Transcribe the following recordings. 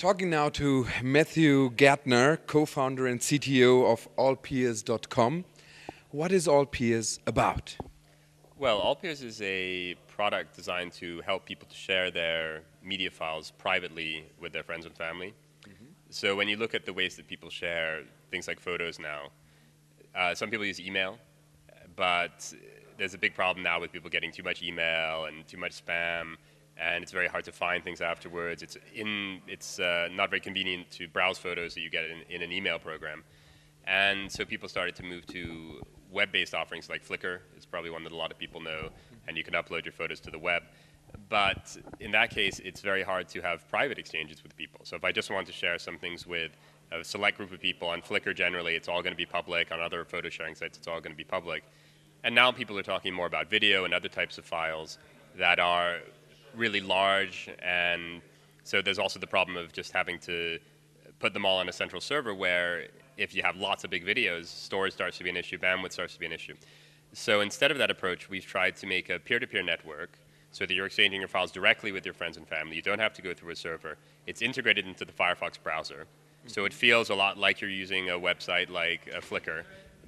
Talking now to Matthew Gertner, co-founder and CTO of allpeers.com. What is Allpeers about? Well, Allpeers is a product designed to help people to share their media files privately with their friends and family. So when you look at the ways that people share things like photos now, some people use email, but there's a big problem now with people getting too much email and too much spam, and it's very hard to find things afterwards. It's not very convenient to browse photos that you get in an email program. And so people started to move to web-based offerings like Flickr. It's probably one that a lot of people know, and you can upload your photos to the web. But in that case, it's very hard to have private exchanges with people. So if I just want to share some things with a select group of people on Flickr, generally it's all going to be public. On other photo sharing sites, it's all going to be public. And now people are talking more about video and other types of files that are really large, and so there's also the problem of just having to put them all on a central server where if you have lots of big videos, storage starts to be an issue, bandwidth starts to be an issue. So instead of that approach, we've tried to make a peer-to-peer network so that you're exchanging your files directly with your friends and family. You don't have to go through a server. It's integrated into the Firefox browser. So it feels a lot like you're using a website like Flickr,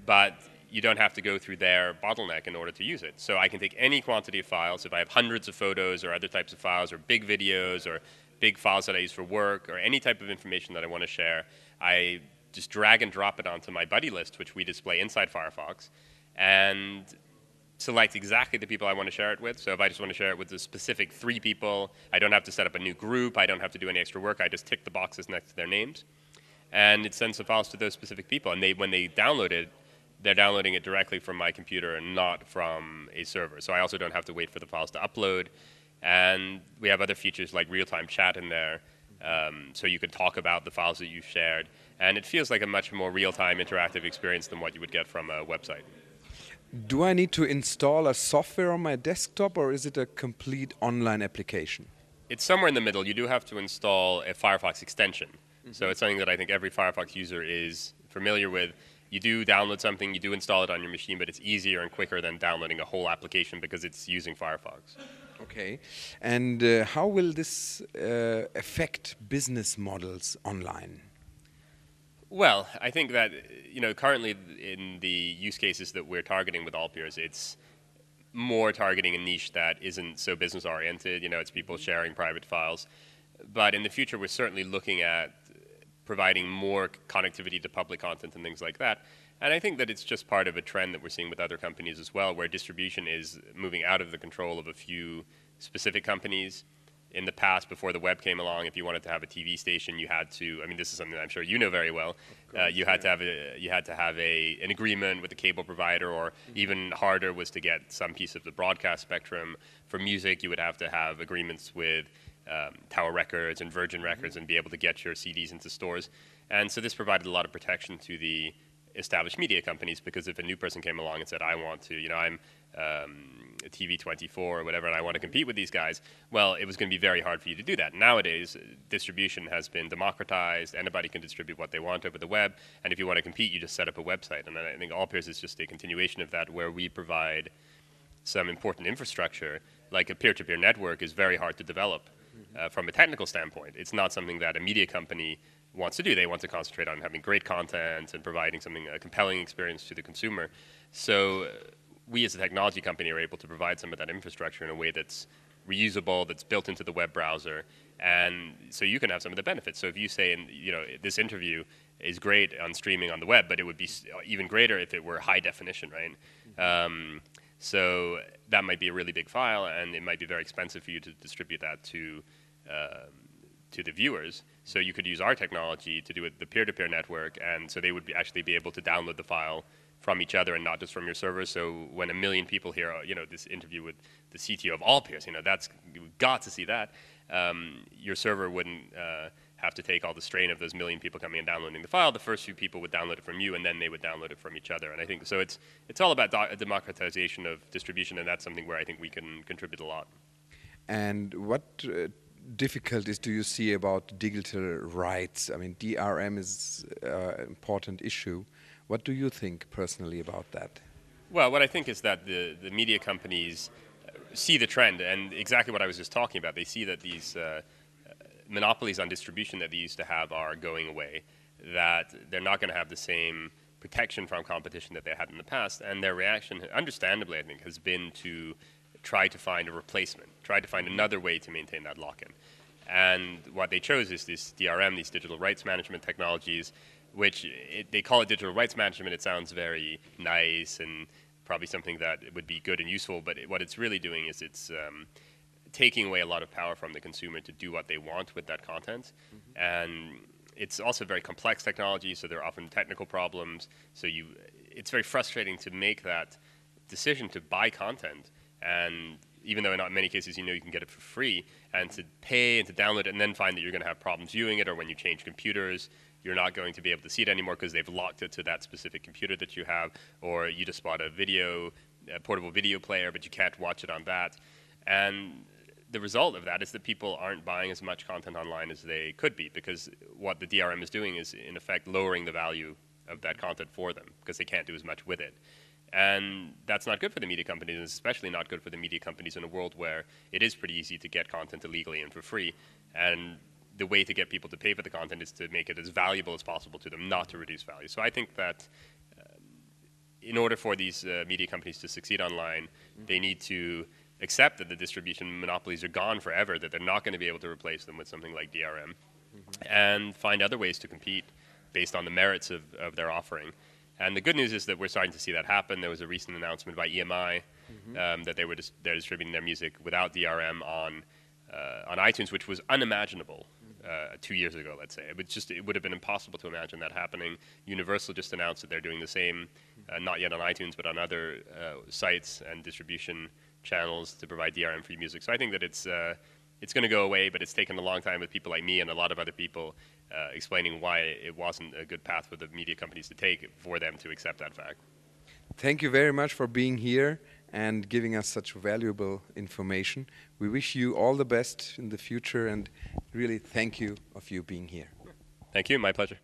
but you don't have to go through their bottleneck in order to use it. So I can take any quantity of files. If I have hundreds of photos or other types of files or big videos or big files that I use for work or any type of information that I want to share, I just drag and drop it onto my buddy list, which we display inside Firefox, and select exactly the people I want to share it with. So if I just want to share it with the specific 3 people, I don't have to set up a new group. I don't have to do any extra work. I just tick the boxes next to their names. And it sends the files to those specific people. And when they download it, they're downloading it directly from my computer and not from a server. So I also don't have to wait for the files to upload. And we have other features like real-time chat in there, so you can talk about the files that you've shared. And it feels like a much more real-time interactive experience than what you would get from a website. Do I need to install a software on my desktop, or is it a complete online application? It's somewhere in the middle. You do have to install a Firefox extension. So it's something that I think every Firefox user is familiar with. You do download something, you do install it on your machine, but it's easier and quicker than downloading a whole application because it's using Firefox. Okay. And how will this affect business models online? Well, I think that currently in the use cases that we're targeting with Allpeers, it's more targeting a niche that isn't so business oriented. It's people sharing private files. But in the future, we're certainly looking at providing more connectivity to public content and things like that. And I think that it's just part of a trend that we're seeing with other companies as well, where distribution is moving out of the control of a few specific companies. In the past, before the web came along, if you wanted to have a TV station, you had to, this is something I'm sure you know very well, you had to have an agreement with the cable provider, or even harder was to get some piece of the broadcast spectrum. For music, you would have to have agreements with Tower Records and Virgin Records and be able to get your CDs into stores. And so this provided a lot of protection to the established media companies, because if a new person came along and said, I want to, I'm TV24 or whatever, and I want to compete with these guys, well, it was going to be very hard for you to do that. Nowadays, distribution has been democratized. Anybody can distribute what they want over the web, and if you want to compete, you just set up a website. And I think Allpeers is just a continuation of that, where we provide some important infrastructure. Like a peer-to-peer network is very hard to develop from a technical standpoint. It's not something that a media company wants to do. They want to concentrate on having great content and providing a compelling experience to the consumer. So we as a technology company are able to provide some of that infrastructure in a way that's reusable, that's built into the web browser, and so you can have some of the benefits. So if you say, this interview is great on streaming on the web, but it would be even greater if it were high definition, right? So that might be a really big file, and it might be very expensive for you to distribute that to the viewers. So you could use our technology to do it, the peer-to-peer network, and so they would actually be able to download the file from each other and not just from your server. So when 1 million people hear, this interview with the CTO of Allpeers, you've got to see that. Your server wouldn't have to take all the strain of those 1 million people coming and downloading the file. The first few people would download it from you, and then they would download it from each other. And I think so. It's all about democratization of distribution, and that's something where I think we can contribute a lot. And what difficulties do you see about digital rights? DRM is an important issue. What do you think personally about that? Well, what I think is that the media companies see the trend, and exactly what I was just talking about. They see that these monopolies on distribution that they used to have are going away, that they're not going to have the same protection from competition that they had in the past, and their reaction, understandably, I think, has been to try to find a replacement, try to find another way to maintain that lock-in. And what they chose is this DRM, these digital rights management technologies, which they call it digital rights management. It sounds very nice and probably something that would be good and useful, but what it's really doing is it's taking away a lot of power from the consumer to do what they want with that content. And it's also very complex technology, so there are often technical problems. So it's very frustrating to make that decision to buy content, and even though in not many cases you can get it for free, and to pay and to download it and then find that you're going to have problems viewing it, or when you change computers, you're not going to be able to see it anymore because they've locked it to that specific computer that you have, or you just bought a portable video player, but you can't watch it on that. And the result of that is that people aren't buying as much content online as they could be, because what the DRM is doing is, in effect, lowering the value of that content for them because they can't do as much with it. And that's not good for the media companies, and it's especially not good for the media companies in a world where it is pretty easy to get content illegally and for free. And the way to get people to pay for the content is to make it as valuable as possible to them, not to reduce value. So I think that in order for these media companies to succeed online, they need to accept that the distribution monopolies are gone forever, that they're not going to be able to replace them with something like DRM, and find other ways to compete based on the merits of their offering. And the good news is that we're starting to see that happen. There was a recent announcement by EMI that they're distributing their music without DRM on iTunes, which was unimaginable 2 years ago, let's say. It would have been impossible to imagine that happening. Universal just announced that they're doing the same, not yet on iTunes, but on other sites and distribution channels to provide DRM-free music. So I think that it's going to go away, but it's taken a long time with people like me and a lot of other people explaining why it wasn't a good path for the media companies to take for them to accept that fact. Thank you very much for being here and giving us such valuable information. We wish you all the best in the future, and really thank you of you being here. Thank you, my pleasure.